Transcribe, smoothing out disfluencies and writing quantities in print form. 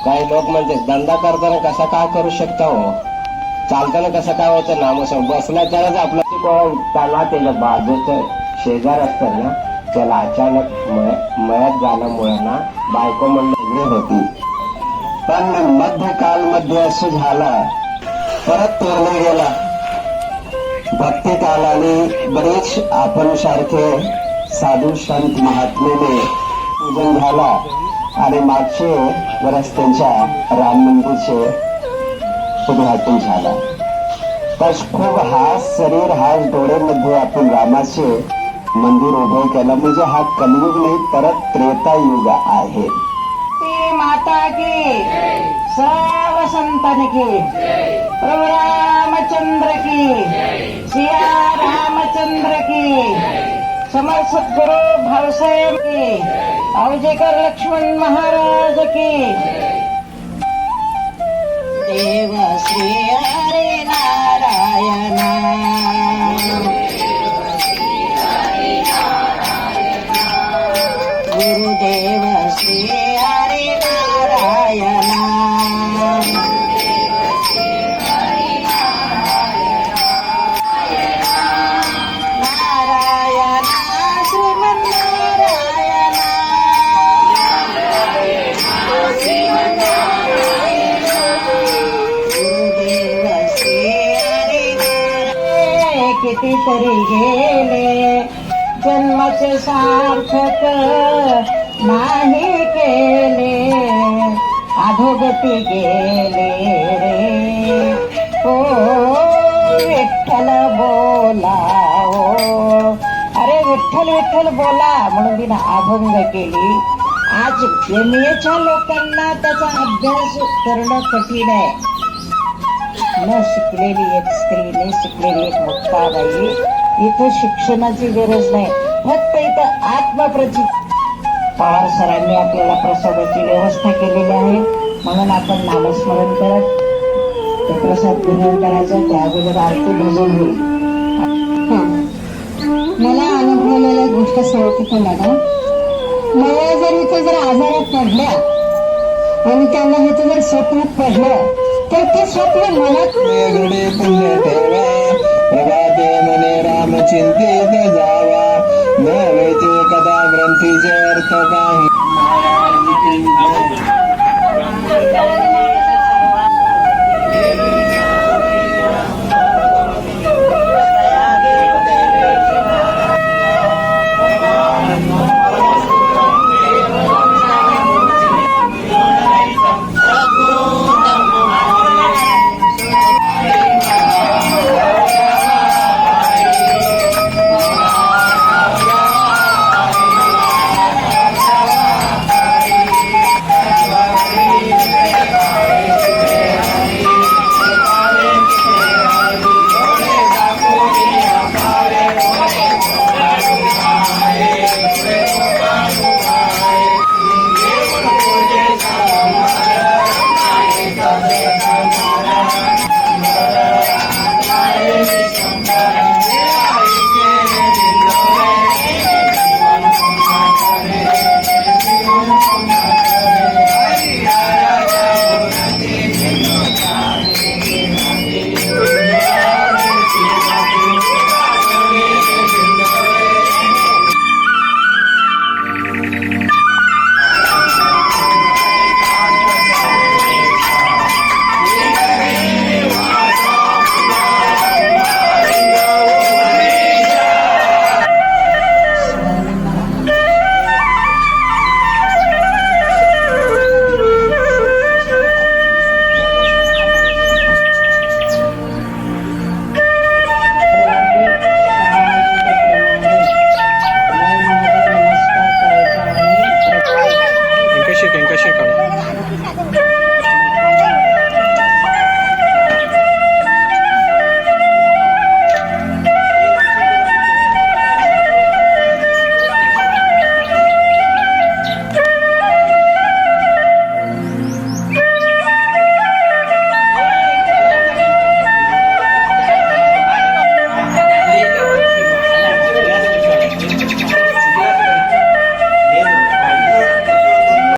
काही लोक म्हणते धंदा करताना कसा काय करू शकता हो, चालताना कसं काय होतं नामस्मरण, बसला तरच आपला त्याला त्याच्या बाजूचं शेजार असतं ना, त्याला अचानक मयत झाल्यामुळे ना बायको म्हणणं होती. पण मध्यकाल मध्ये असं झालं, परत तोरला गेला. भक्ती कालाने बरेच आपण सारखे साधू संत महात्मेने पूजन झाला आणि मागचे वर्ष त्यांच्या राम मंदिरचे उद्घाटन झालं. तर खूप हास शरीर हास डोळ्यामध्ये आपण रामाचे मंदिर उभे केलं. म्हणजे हा कलियुग नाही तर त्रेतायुग आहे. माता की सर्व संतान की प्रभु रामचंद्र की सिया रामचंद्र की समर्थ सद्गुरु भावसाहेब की औजेकर लक्ष्मण महाराज की. देव श्री हरे नारायणा गुरुदेव श्री हरे नारायणा नारायणा श्रीमन्नारायणा गुरुदेव श्री हरे नारायण. कितीतरी गेले जन्माचे सार्थक नाही केले, अधोगती गेले रे. ओ विठ्ठल बोला ओ, अरे विठ्ठल विठ्ठल बोला म्हणून तिनं अभंग केली. आज एमएच्या लोकांना त्याचा अभ्यास करणं कठीण आहे. न शिकलेली एक स्त्री, न शिकलेली एक मुक्ताबाई, इथं शिक्षणाची गरज नाही, फक्त इथं आत्मप्रचित. पवार सरांनी आपल्याला प्रसादाची व्यवस्था केलेली आहे, म्हणून आपण नामस्मरण करत ते प्रसाद ग्रहण करायचं. त्या अगोदर आरती भजन होईल. मला अनुभवलेल्या गोष्ट सांगते मॅडम. मला जर आजारात पडल्या आणि त्यांना हे जर स्वप्नात पडलं तर ते स्वप्न मनात पुण्य ठेवा, प्रभाते मने राम चिंतित जावा, न वेचे कदा ग्रंथीचे अर्थ काही.